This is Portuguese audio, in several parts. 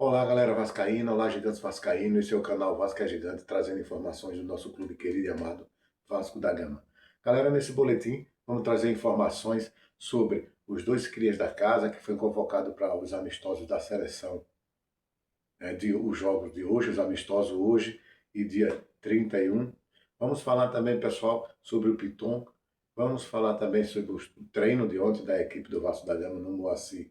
Olá, galera vascaína, olá, gigantes vascaínos, esse é o canal Vasco é Gigante, trazendo informações do nosso clube querido e amado, Vasco da Gama. Galera, nesse boletim, vamos trazer informações sobre os dois crias da casa, que foi convocado para os amistosos da seleção, os jogos de hoje, os amistosos hoje e dia 31. Vamos falar também, pessoal, sobre o Piton, vamos falar também sobre o treino de ontem da equipe do Vasco da Gama no Moacir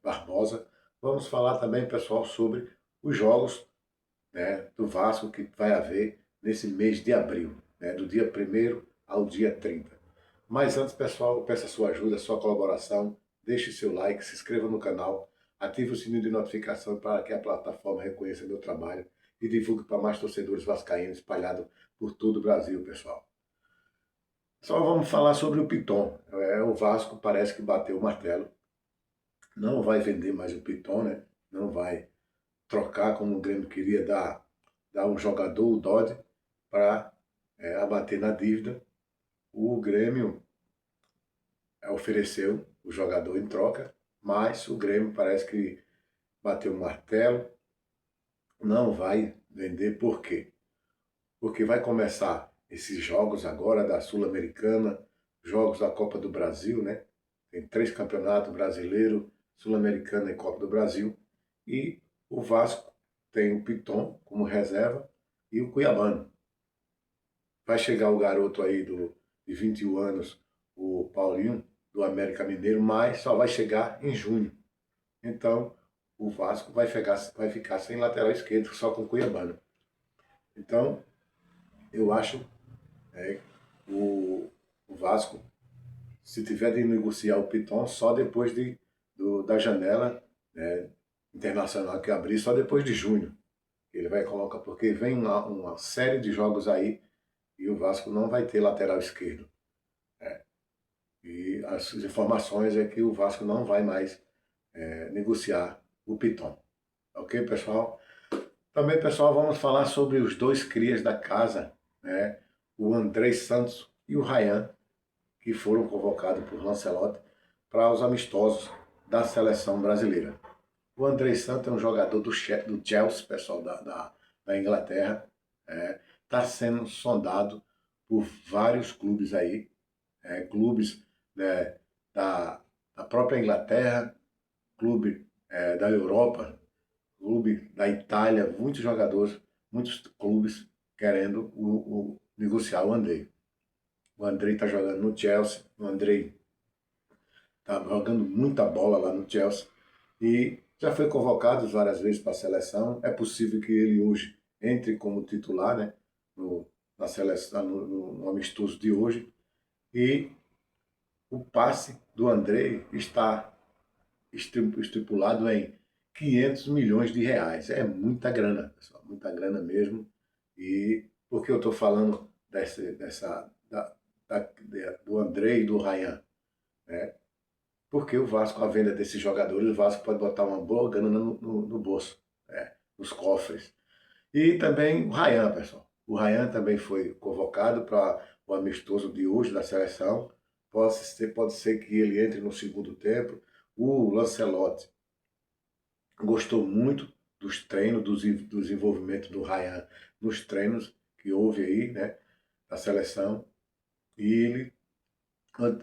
Barbosa. Vamos falar também, pessoal, sobre os jogos, do Vasco que vai haver nesse mês de abril, do dia 1º ao dia 30. Mas antes, pessoal, eu peço a sua ajuda, a sua colaboração, deixe seu like, se inscreva no canal, ative o sininho de notificação para que a plataforma reconheça meu trabalho e divulgue para mais torcedores vascaínos espalhados por todo o Brasil, pessoal. Só vamos falar sobre o Piton. O Vasco parece que bateu o martelo, não vai vender mais o Piton, né? Não vai trocar como o Grêmio queria dar um jogador, o Dodge, para abater na dívida. O Grêmio ofereceu o jogador em troca, mas o Grêmio parece que bateu o martelo, não vai vender. Por quê? Porque vai começar esses jogos agora da Sul-Americana, jogos da Copa do Brasil, né? Tem 3 campeonatos brasileiro, Sul-Americana e Copa do Brasil. E o Vasco tem o Piton como reserva e o Cuiabano. Vai chegar o garoto aí de 21 anos, o Paulinho, do América Mineiro, mas só vai chegar em junho. Então, o Vasco vai ficar sem lateral esquerdo, só com o Cuiabano. Então, eu acho o, o Vasco, se tiver de negociar o Piton, só depois da janela, internacional que abrir, só depois de junho. Ele vai colocar, porque vem uma série de jogos aí e o Vasco não vai ter lateral esquerdo. E as informações é que o Vasco não vai mais negociar o Piton. Ok, pessoal? Também, pessoal, vamos falar sobre os dois crias da casa, o Andrei Santos e o Ryan, que foram convocados por Lancelotti para os amistosos da seleção brasileira. O Andrei Santos é um jogador do Chelsea, pessoal, da Inglaterra. Está sendo sondado por vários clubes aí, clubes, né, da própria Inglaterra, clube da Europa, clube da Itália, muitos jogadores, muitos clubes querendo negociar o Andrei. O Andrei está jogando no Chelsea, o Andrei está jogando muita bola lá no Chelsea e já foi convocado várias vezes para a seleção. É possível que ele hoje entre como titular, né, na seleção, no amistoso de hoje. E o passe do Andrei está estipulado em 500 milhões de reais. É muita grana, pessoal, muita grana mesmo. E por que eu estou falando do Andrei e do Ryan? Porque o Vasco, a venda desses jogadores, o Vasco pode botar uma boa grana no bolso, nos cofres. E também o Ryan, pessoal. O Ryan também foi convocado para o amistoso de hoje da seleção. Pode ser que ele entre no segundo tempo. O Lancelotti gostou muito dos treinos, do desenvolvimento do Ryan nos treinos que houve aí, né, da seleção. E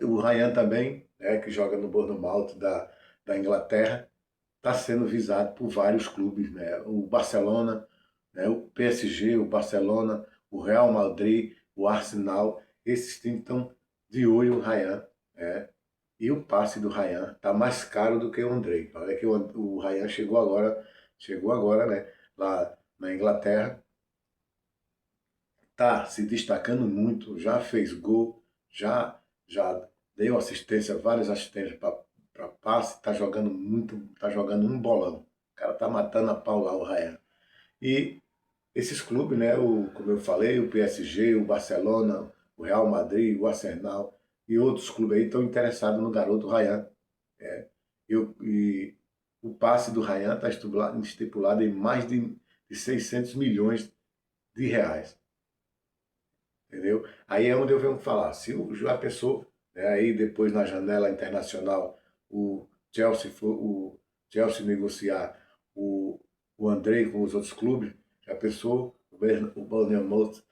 o Ryan também, que joga no Bournemouth da Inglaterra, está sendo visado por vários clubes, né? O Barcelona, o PSG, o Barcelona, o Real Madrid, o Arsenal, esses times estão de olho no Ryan. E o passe do Ryan está mais caro do que o Andrei. Olha que o Ryan chegou agora, né, lá na Inglaterra, está se destacando muito, já fez gol, já deu assistência, várias assistências para passe, está jogando muito, está jogando um bolão. O cara está matando a pau lá, o Ryan. E esses clubes, né, como eu falei, o PSG, o Barcelona, o Real Madrid, o Arsenal e outros clubes aí estão interessados no garoto Ryan. E o passe do Ryan está estipulado em mais de 600 milhões de reais. Entendeu? Aí é onde eu venho falar. Se a pessoa, aí depois na janela internacional, o Chelsea negociar o, o Andrei com os outros clubes, já pensou o Bournemouth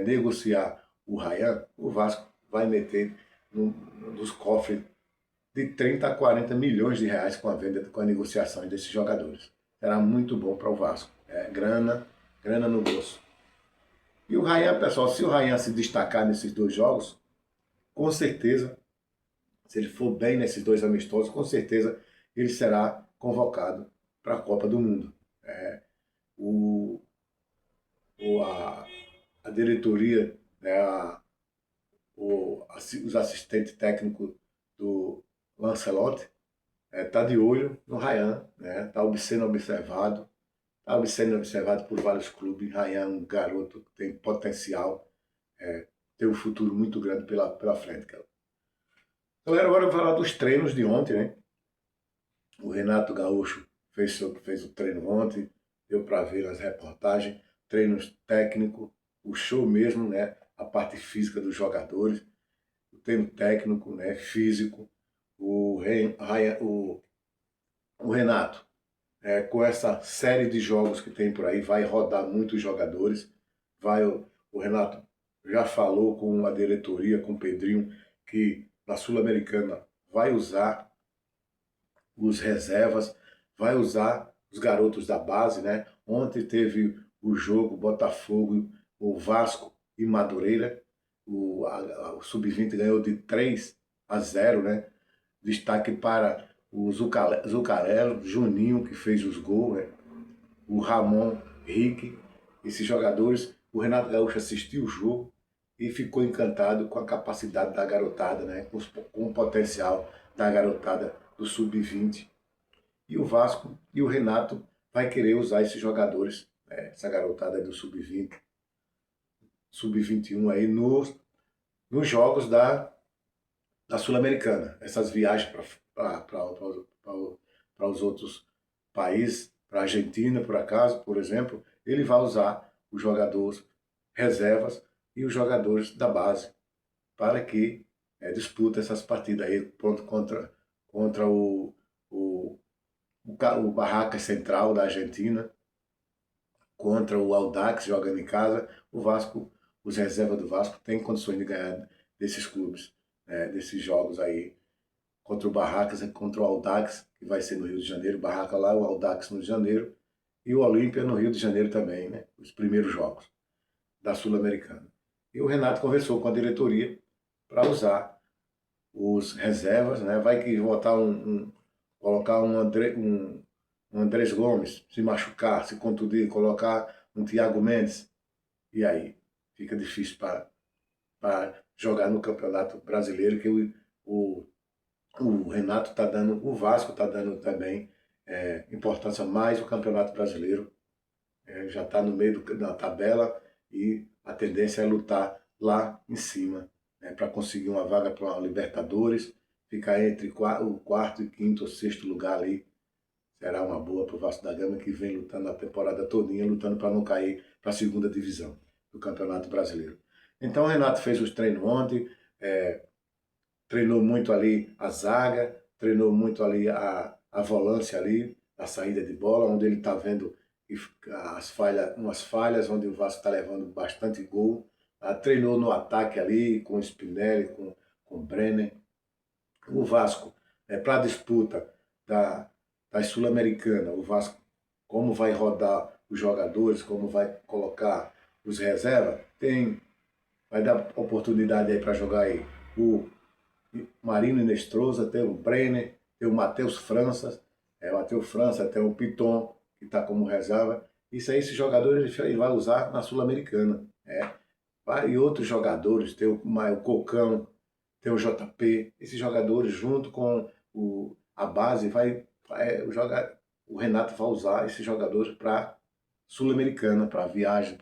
negociar o Ryan, o Vasco vai meter nos cofres de 30 a 40 milhões de reais com a venda, com a negociação desses jogadores. Será muito bom para o Vasco. Grana, grana no bolso. E o Ryan, pessoal, se o Ryan se destacar nesses dois jogos, com certeza, se ele for bem nesses dois amistosos, com certeza ele será convocado para a Copa do Mundo. O, a diretoria, né, os assistentes técnicos do Lancelotti está de olho no Ryan, está sendo observado. Está sendo observado por vários clubes. Ryan é um garoto que tem potencial, tem um futuro muito grande pela frente, cara. Galera, agora eu vou falar dos treinos de ontem, né? O Renato Gaúcho fez o treino ontem, deu para ver nas reportagens, treinos técnicos, o show mesmo, né? A parte física dos jogadores, o treino técnico, né? Físico. O Renato, com essa série de jogos que tem por aí, vai rodar muitos jogadores. O Renato já falou com a diretoria, com o Pedrinho, que na Sul-Americana vai usar os reservas, vai usar os garotos da base, né? Ontem teve o jogo Botafogo, o Vasco e Madureira. O Sub-20 ganhou de 3-0, né? Destaque para o Zucarello, Juninho, que fez os gols, né? O Ramon, Rick, esses jogadores. O Renato Gaúcho assistiu o jogo e ficou encantado com a capacidade da garotada, né? Com o potencial da garotada do Sub-20. E o Vasco e o Renato vai querer usar esses jogadores, essa garotada do Sub-20, Sub-21 aí nos jogos da Sul-Americana. Essas viagens para os outros países, para a Argentina, por acaso, por exemplo, ele vai usar os jogadores reservas e os jogadores da base para que disputa essas partidas aí contra o Barracas Central da Argentina, contra o Audax jogando em casa. O Vasco, os reservas do Vasco têm condições de ganhar desses clubes, desses jogos aí, contra o Barracas e contra o Audax, que vai ser no Rio de Janeiro. O Barraca lá, o Audax no Rio de Janeiro e o Olímpia no Rio de Janeiro também, né? Os primeiros jogos da Sul-Americana. E o Renato conversou com a diretoria para usar os reservas, né? Vai que botar colocar um Andrés Gomes, se machucar, se contundir, colocar um Thiago Mendes, e aí fica difícil para jogar no Campeonato Brasileiro, que o Renato está dando, o Vasco está dando também importância mais o Campeonato Brasileiro, já está no meio da tabela e a tendência é lutar lá em cima, para conseguir uma vaga para uma Libertadores, ficar entre o quarto e quinto ou sexto lugar ali. Será uma boa para o Vasco da Gama, que vem lutando a temporada todinha, lutando para não cair para a segunda divisão do Campeonato Brasileiro. Então o Renato fez os treinos ontem, treinou muito ali a zaga, treinou muito ali a volância ali, a saída de bola, onde ele está vendo umas falhas, onde o Vasco está levando bastante gol. Treinou no ataque ali, com o Spinelli, com o Brenner. O Vasco, para a disputa da Sul-Americana, o Vasco, como vai rodar os jogadores, como vai colocar os reservas, vai dar oportunidade aí para jogar aí o Marino Inestrosa, tem o Brenner, tem o Matheus França, tem o Piton, que está como reserva. Isso aí, esses jogadores ele vai usar na Sul-Americana. E outros jogadores, tem o Cocão, tem o JP, esses jogadores junto com a base, o Renato vai usar esses jogadores para Sul-Americana, para as viagens,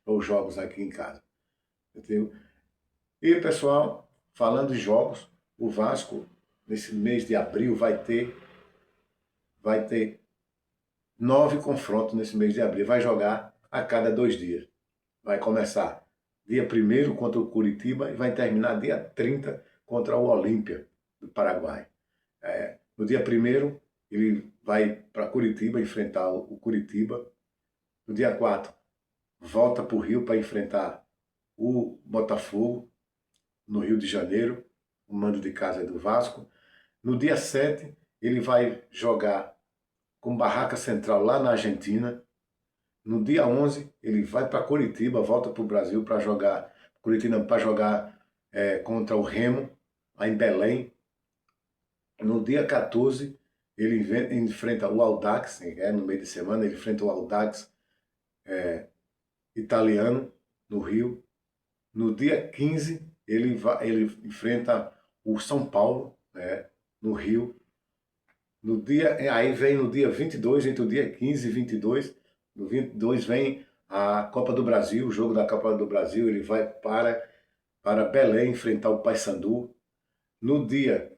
para os jogos aqui em casa. Entendeu? E pessoal, falando de jogos, o Vasco, nesse mês de abril, vai ter 9 confrontos nesse mês de abril. Vai jogar a cada 2 dias. Vai começar dia 1º contra o Curitiba e vai terminar dia 30 contra o Olímpia do Paraguai. No dia 1º, ele vai para Curitiba enfrentar o Curitiba. No dia 4, volta para o Rio para enfrentar o Botafogo, no Rio de Janeiro. O mando de casa é do Vasco. No dia 7, ele vai jogar com Barraca Central lá na Argentina. No dia 11, ele vai para Curitiba, volta para o Brasil para jogar, Curitiba para jogar contra o Remo, lá em Belém. No dia 14, ele enfrenta o Audax, no meio de semana, ele enfrenta o Audax italiano, no Rio. No dia 15, ele enfrenta o São Paulo, no Rio. Aí vem no dia 22, entre o dia 15 e 22, no 22 vem a Copa do Brasil, o jogo da Copa do Brasil, ele vai para Belém enfrentar o Paysandu. No dia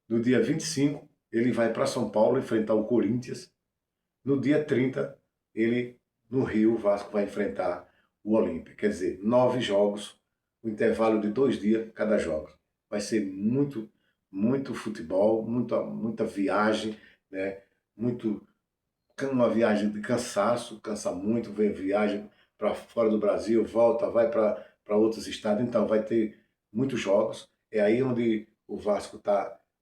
25, ele vai para São Paulo enfrentar o Corinthians. No dia 30, ele, no Rio, o Vasco vai enfrentar o Olímpia. Quer dizer, 9 jogos, o intervalo de 2 dias cada jogo. Vai ser muito, muito futebol, muita viagem, né? Uma viagem de cansaço, cansa muito, vem viagem para fora do Brasil, volta, vai para outros estados, então vai ter muitos jogos. É aí onde o Vasco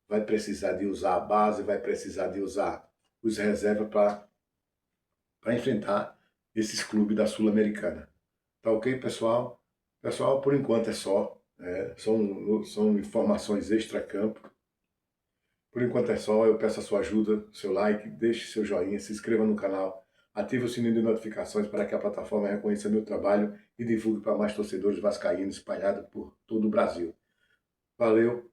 vai precisar de usar a base, vai precisar de usar os reservas para enfrentar esses clubes da Sul-Americana. Tá ok, pessoal? Pessoal, por enquanto é só. São informações extra-campo. Por enquanto é só. Eu peço a sua ajuda, seu like, deixe seu joinha, se inscreva no canal, ative o sininho de notificações para que a plataforma reconheça meu trabalho e divulgue para mais torcedores vascaínos espalhados por todo o Brasil. Valeu!